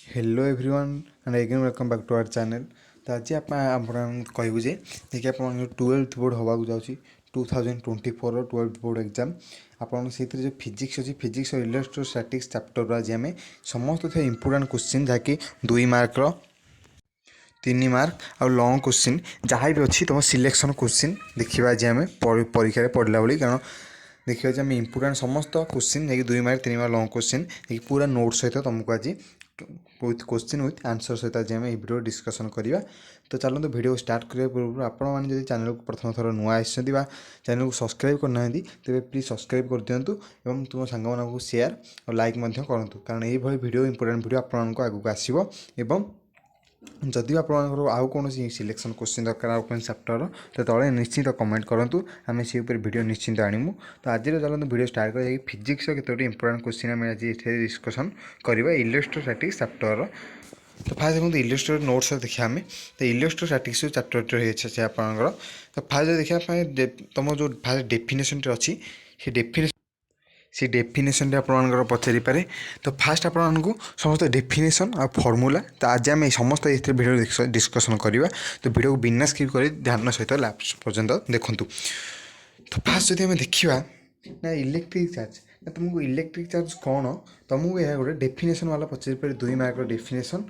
Hello everyone and again welcome back to our channel. तो आज आप कहूँ जे देखिए आप 12th बोर्ड होगा जाऊँगी 2024 12th बोर्ड एग्जाम आपन से जो फिजिक्स अच्छी फिजिक्स और इलेक्ट्रोस्टैटिक्स चैप्टर आज आम समस्त इंपोर्टेंट क्वेश्चन जहाँकि 2 मार्कर 3 मार्क आ लंग क्वेश्चन जहाँ भी अच्छी तुम सिलेक्शन क्वेश्चन देखा आज आम परीक्षा पढ़ला भाई कारण देखिए आज आम इंपोर्टेंट समस्त क्वेश्चन जैसे 2 मार्क 3 मार्क लंग क्वेश्चन पूरा नोट सहित तुमको आज विथ क्वेश्चन विथ आंसर सहित आज आम भिडियो डिस्कसन करवा। तो चलते भिडियो स्टार्ट करने पूर्व आपने चैनल को प्रथम थर नुआ आसछन्ति चैनल को सब्सक्राइब करना तेज प्लीज सब्सक्राइब कर दिंतु और तुम सांग मानक शेयर और लाइक करूँ कारण ये भिडियो इंपोर्टेंट भिडियो आपको आगू आसो एवं जदि आपंकर आउ कौन सिलेक्शन क्वेश्चन दरकार आउ कौन चैप्टर तो तले निश्चित कमेंट करूँ आम से भिडियो निश्चित आणमु। तो आज चलते भिडियो स्टार्ट कर फिजिक्स केतोटी इंपोर्टेंट क्वेश्चन आम आज डिस्कसन करवा इलेक्ट्रोस्टैटिक्स चैप्टर। तो फास्ट देखो इलेक्ट्रोड नोट्स देखा आम तो इलेक्ट्रोस्टैटिक्स चैप्टर है आपंकर। तो फास्ट देखा तुम जो फास्ट डेफिनेशन अच्छी से डेफिनेशन आपंकर पचारि पारे। तो फास्ट आपको समस्त डेफिनेशन आ फर्मूला तो आज आम समस्त भिडियो डिस्कसन करवा। तो भिडियो को बिना स्किप कर ध्यान सहित लास्ट पर्यंत देखूँ। तो फास्ट जब आम देखा ना इलेक्ट्रिक चार्ज ना तुमको इलेक्ट्रिक चार्ज कौन तुमको यह गोटे डेफिनेशन वाला पचारि पारे 2 मार्क डेफिनेशन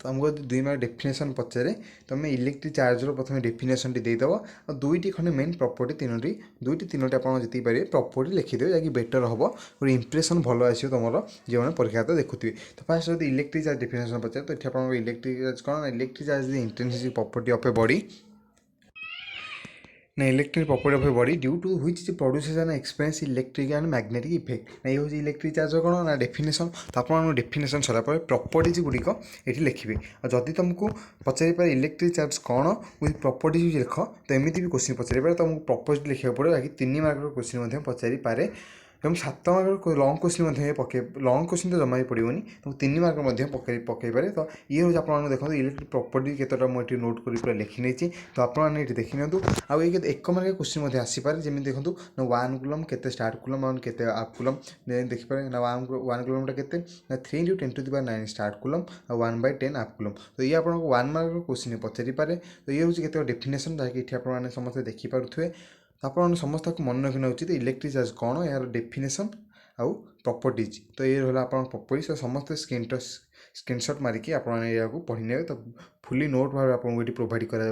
तुमको 2 मार्क डेफिनेशन पचारे तुम इलेक्ट्रिक चार्जर प्रथम डेफिनेशन देदेव और 2टी खंडे मेन प्रॉपर्टी 3टी 2टी आप जी पारे प्रॉपर्टी लिखिदेवे जैसे बेटर हम और इंप्रेशन भल आसो तुम जो मैंने परीक्षा तो देखुए। तो फास्ट जब इलेक्ट्रिक चार्ज डेफिनेशन पचारे तो ये आप इलेक्ट्रिक चार्ज कौन electric charge intensity property of a body ना electric property of a body due to which produces an experience electric and magnetic effect ना ये इलेक्ट्रिक चार्ज कौन ना डेफिनेशन। तो आप डेफिनेशन सर प्रॉपर्टीज गुड़िक ये लिखे और जदि तुमको पचारि पारे इलेक्ट्रिक चार्ज कौन विथ प्रॉपर्टीज लिख तो एमती भी क्वेश्चन पचारि पारे तुमको प्रॉपर्टी लिखा पड़ो बाकी 3 मार्क क्वेश्चन पचारि पारे एवं 7 मार्क लंग क्वेश्चन पके लंग क्वेश्चन तो जमा भी पड़ोनी तो 3 मार्क पकई पारे। तो ये हूँ आप देखो इलेक्ट्रिक प्रॉपर्टी केतटा मुझे नोट कर पूरा लिखी नहीं तो आपने देखी नि आउ ये 1 मार्क क्वेश्चन आसीपारे जमी देखो ना 1 कूलम के स्टार्ट कूलम और के हाफ कूलम देखिपारे ना 1 कूलम के 3 × 10⁹ स्टार्ट कूलम और 1/10 हाफ कूलम। तो ये आपको 1 मार्क क्वेश्चन पचारि पारे। तो ये हूँ केत डेफिनेशन जहाँकि ये आपने समस्त देखिपे आपने समस्त मन रखना उचित इलेक्ट्रिक चार्ज कौन यार डेफिनेशन आउ प्रॉपर्टीज। तो ये रहा आप प्रॉपर्टीज समस्त स्क्रीनशॉट मारिकी आपको पढ़ी ने तो फुली नोट भाव आपको ये प्रोवाइड करा।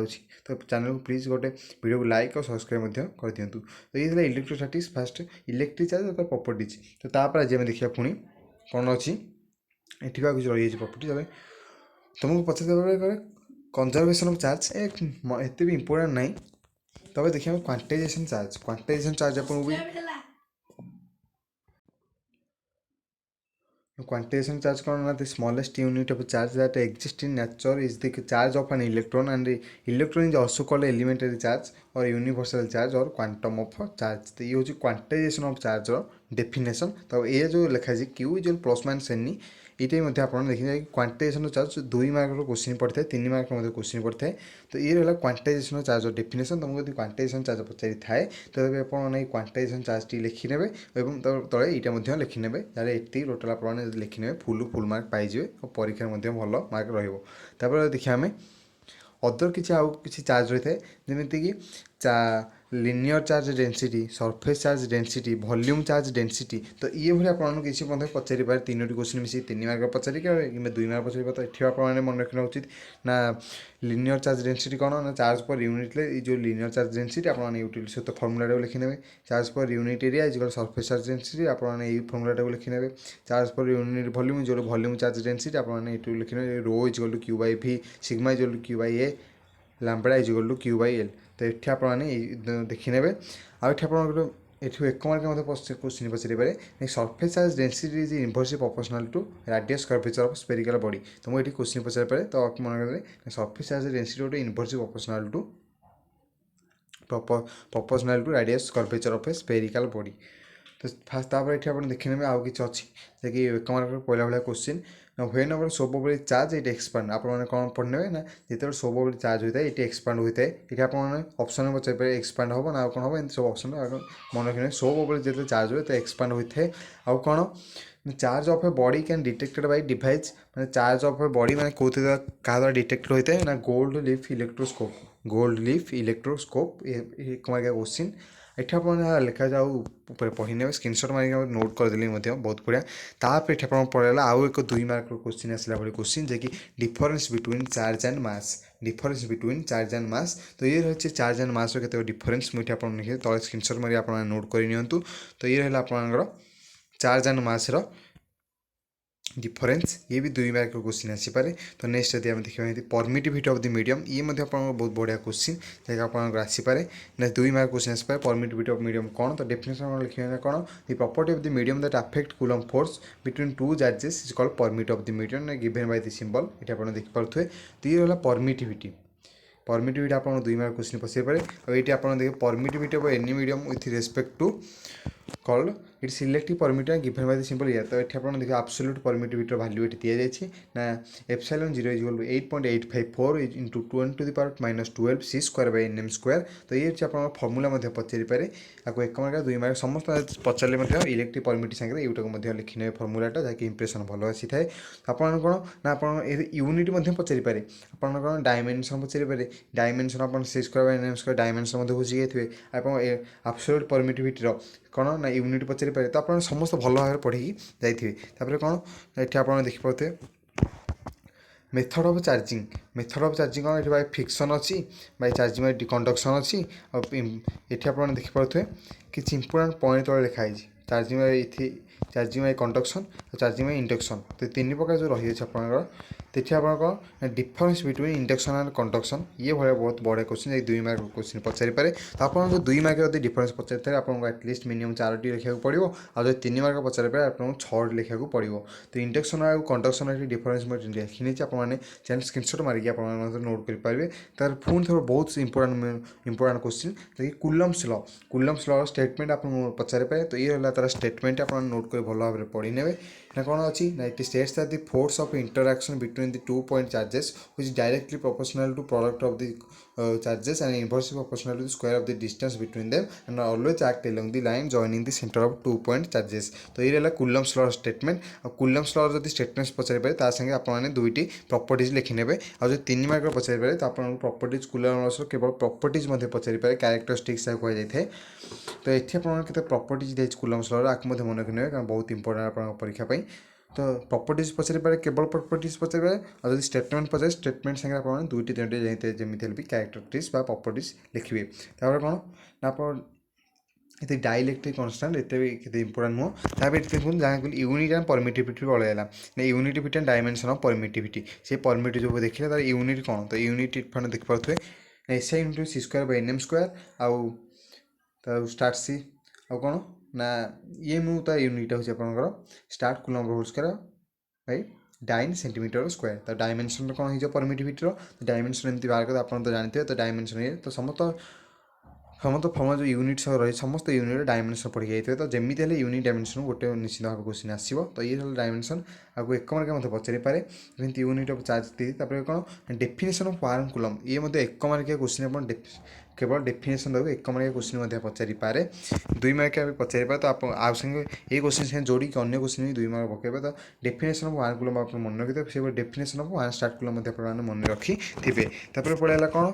तो चैनल को प्लीज गोटे वीडियो को लाइक और सब्सक्राइब कर दिंतु। तो ये इलेक्ट्रोस्टैटिक्स फास्ट इलेक्ट्रिक चार्ज और प्रॉपर्टीज। तो तापर आज आम देखा पुणी कौन अच्छी ये कुछ रही है प्रॉपर्टी जब तुमको पचार कंजर्वेशन ऑफ चार्ज एत भी इंपोर्टेंट नहीं। तब देखिए क्वांटाइजेशन चार्ज आपको भी quantization charge कौन ना the smallest unit of charge that exists in nature is the charge of an electron and the electron is also called elementary charge or universal charge or quantum of charge। तो ये हूँ quantization of charge definition. तो ये जो लिखा है Q is plus minus any ये आप देखिए क्वांटाइजेशन चार्ज 2 मार्क क्वेश्चन पड़ता है 3 मार्क क्वेश्चन पड़ता है। तो ये रहा क्वांटाइजेशन चार्ज डेफिनेशन तुमको यदि क्वांटाइजेशन चार्ज पचारि थाए तो आप क्वांटाइजेशन चार्ज टी लिखिने और तले यहाँ लिखिने जहाँ ये टोटाल आप लिखिने फुल मार्क पाइजे और परीक्षा भल मार्क रहा। देखिए आम अदर किसी आउ किसी चार्ज रही है जमीक linear charge density surface charge density volume charge density. तो ये भाई आपको किसी पचारि पारे 3टी क्वेश्चन मिसी 3 मार्क पचारि कि 2 मार्क पचारि। तो ये आपने मन रखना उचित ना लिनियर चार्ज डेंसिटी कौन ना चार्ज पर यूनिट जो लिनियर चार्ज डेंसिटी आपने यूटिलिटी सहित फर्मुला लिखिने charge per unit area is surface charge density आपने ये फर्मुला लिखिने चार्ज पर यूनिट वॉल्यूम जो वॉल्यूम चार्ज डेंसिटी आपने ये लिखिने रो इज क्यू बाई भि sigma is Q by A lambda is Q by L. तो ये आपने देखने आठ ये 1 मार्क क्वेश्चन पचारि पारे surface charge density is inversely proportional to radius curvature of spherical body. तो मुझे क्वेश्चन पचारि पारे तो मन करें सरफेस चार्ज डेंसिटी गोटे inversely proportional to radius curvature of a spherical body. तो फास्ट तापर ये आप देखने आउ कि अच्छी जैकि 1 मार्क पहला भाया क्वेश्चन व्हेन एवर सबुबले चार्ज इट एक्सपांड आपने कौन पढ़ने ना जो सबुबले चार्ज होता है ये एक्सपांड होता है ये आपने ऑप्शन में पचार एक्सपांड हम ना कौन हम एम सब ऑप्शन मन रखिए सबुबले जो चार्ज हुए तो एक्सपांड होता है आउ कौन charge of a body can detected by device मैंने चार्ज ऑफ ए बॉडी मैंने कौन क्या द्वारा डिटेक्ट होता है ना गोल्ड लीफ इलेक्ट्रोस्कोप ये क्वेश्चन एठी आप लिखा जाऊ पढ़ी ने स्क्रीनशॉट मारिक नोट करदेली बहुत बढ़िया तापर ये आप पढ़ाला आउ एक 2 मार्क क्वेश्चन आसला भाई क्वेश्चन जे कि difference between charge and charge and mass तो ये रही चार्ज एंड मास के डिफरेंस मुझे आप लिखे तले स्क्रीनशॉट मारी आप नोट कर तो ये रहा आप चार्ज एंड मास डिफरेंस ये भी 2 मार्क क्वेश्चन आसीपे तो नेक्स्ट यदि आम देखा परमिटिविटी ऑफ द मीडियम ये बहुत बढ़िया क्वेश्चन जैसे आप आसीपे ना 2 मार्क क्वेश्चन आसपे परमिटिविटी ऑफ मीडियम कौन तो डेफिनेशन लिखा कौन the property of the medium that affect coulomb force between 2 charges is called permit of the medium given by the symbol ये आप देखिपे तो ये रहा परमिटिविटी आप 2 मार्क क्वेश्चन पचार पारे और ये आप देखिए permittivity of any medium with respect to called it selective permit given by the simple year तो ये आप देखिए आब्सोल्यूट परमिटिविटी वैल्यू ये दी जाए ना epsilon 0 equal to 8.854 into 10 to the power -12 C square by N M square तो ये आप फर्मूला पचारि पारे आपको 1 मार्क 2 मार्क समस्त पचारे इलेक्ट्रिक परमिट सागर यूटा लिखिने फर्मूलाटा जहाँकि इंप्रेसन भल आसी थाए आप कौन ना आप यूनिट पचारि पारे आप कौन डायमेंशन पचारि पारे डायमेंशन आप C square by N M square dimension बुझी जाइए आप आब्सोल्यूट परमिटिविटी कौन ना यूनिट पचारि पारे तो आप समस्त भल भाव पढ़ी जाइए कौन ये आप देखिपे मेथड ऑफ चार्जिंग कौन ये बाय फिक्शन अच्छी बाय चार्जिंग बाय कंडक्शन अच्छी और ये आप देखिपे किसी इंपोर्टाट पॉइंट तले लिखाई चार्जिंग बाय कंडक्शन और चार्जिंग बाय इंडक्शन तो 3 प्रकार जो रही है आप कौन difference between induction and conduction ये भाई बहुत बड़ा क्वेश्चन 2 मार्क क्वेश्चन पचारि पारे तो आपको 2 मार्क जब डिफरेंस पचारि आपको एटलिस्ट मिनिमम 4टी लिखा पड़ो और 3 मार्क पचारि पारे आपको 6टी लिखा पड़ो तो इंडक्शन और कंडक्शन डिफरेंस मुझे लिखी आपने चैनल स्क्रीनशॉट मारिकी आप नोट करेंगे तार पुणी थोड़ा बहुत इंपोर्टाट क्वेश्चन जैसे कुलम्स लॉ स्टेटमेंट आप पचारि पारे तो ये रहा तार स्टेटमेंट आप नोट कर भल भाव पढ़ी ने ना कौन अच्छी ना it states that the force of interaction between the 2 point charges which is directly proportional to product of the charges and inversely proportional to the square of the distance between them and always act along the line joining the center of 2 point charges तो ये रहा coulombs law statement और coulombs law जब statements पचारि पारे ता संगे आपने 2टी properties लिखि नेबे और जो 3 मार्क पचारि पारे तो आपन प्रॉपर्टीज कुलम्स लॉ केवल प्रॉपर्टीज मध्ये पचारि पारे कैरेक्टरिस्टिक्स कह जाए तो ये आपन केते प्रॉपर्टीज देछ कुलम्स लॉ आक मध्ये मन रखने कारण बहुत इंपोर्टेंट आपन परीक्षा पाई तो प्रॉपर्टीज पचारि पारे केवल प्रॉपर्टीज पचारि पारे और जब स्टेटमेंट पचारे स्टेटमेंट संगे आप 2टी 3टी जमी भी कैरेक्टरिस्टिक्स प्रॉपर्टीज लिखिए तापर कौन ना आप ये डाइलेक्ट्रिक कन्स्टांट ये इंपोर्टाट नुह तापर देखुन जहाँ कहली यूनिट एंड परमिटिविटी पलैला ना यूनिटिविटी एंड डायमेंशन ऑफ परमिटिविटी से परमिट जो देखिए तार यूनिट कौन तो यूनिट फंड देखिपे S I into C square by N M square आउ स्टार्ट सी आउ कौन ना ये मु तार यूनिट हूँ आप स्टार्ट कुलम होल स्क्वायर बाय 9 सेंटीमीटर स्क्वायर तो डायमेंशन कौन हो परमिटिविटी डायमेंशन एमती बाहर कर आप तो जानते हैं तो डायमेंशन ये तो समस्त फर्म जो यूनिट सब रही समस्त यूनिट डायमेंशन पढ़ी जाइए तो जमी यूनिट डायमेंशन गोटे निश्चित भाव क्वेश्चन आसो तो ये डायमेंशन आपको 1 मार्क मत पचारि पारे यूनिट ऑफ चार्ज दी कौन डेफिनेशन ऑफ 1 कूलम ये 1 मार्किया क्वेश्चन आप केवल डेफिनेशन देवे 1 मार्किया क्वेश्चन पचारि पारे 2 मार्किया पचारि पारे तो आप आ संगे ये क्वेश्चन संगे जोड़ी अन्य क्वेश्चन भी 2 मार्क पकेबे तो डेफिनेशन ऑफ 1 कूलम आप मन रखिए से डेफिनेशन ऑफ 1 स्टार्ट कूलम मन रखी थे पढ़ाला कौन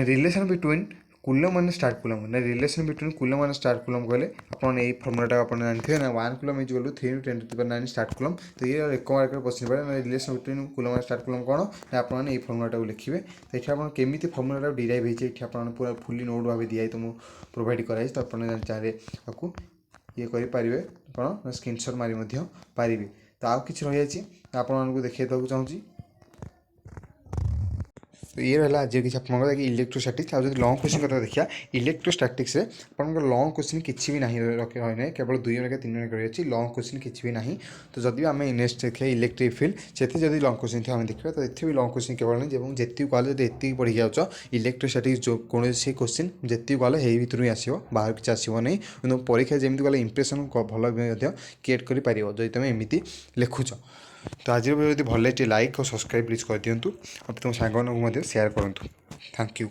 रिलेशन बिटवीन कूलम और स्टार्ट कूलम ना रिलेशन बिटवीन कूलम और स्टार्ट कूलम कहले आपने यही फर्मुलाटा आप जानते हैं ना 1 coulomb is equal to 3 × 10⁹ stat coulomb तो ये 1 मार्क क्वेश्चन पड़े रिलेशन बिटवीन कूलम और स्टार्ट कूलम कौन ना आपने यही फर्मुलाटा लिखिए तो ये आप केमी फर्मुलाटा डिराइव होती है पूरा फुली नोट भाव दी तो मुझे प्रोवाइड कराई तो आप चाहे आपको ये करेंगे कौन स्क्रीनशॉट मारी पारे तो आउ कि रही आपको देखा देवाक चाहूँगी ये रहा आज किसी आप इलेक्ट्रोस्टैटिक्स आज लंग क्वेश्चन कथा देखा इलेक्ट्रोस्टैटिक्स आप लंग क्वेश्चन किसी भी ना रही केवल 2 मिनट 3 मिनट अच्छी लंग क्वेश्चन किसी भी ना। तो जदि आम नेक्स्ट देखिए इलेक्ट्रिक फील्ड से लंग क्वेश्चन थी आम देखा तो ये भी लंग क्वेश्चन केवल नहीं जी कल जी पढ़ी जाओ इलेक्ट्रोस्टैटिक्स जो कौन क्वेश्चन जी कल यही भितर ही आसो बाहर किसी आसो नहीं कि परीक्षा जमी गले इंप्रेसन भल क्रिएट कर जो तुम एमती लिखुच। तो आज भिडियो भल लगे लाइक और सब्सक्राइब प्लीज कर दिंतु और तुम सांग सेयार करूँ। Thank you.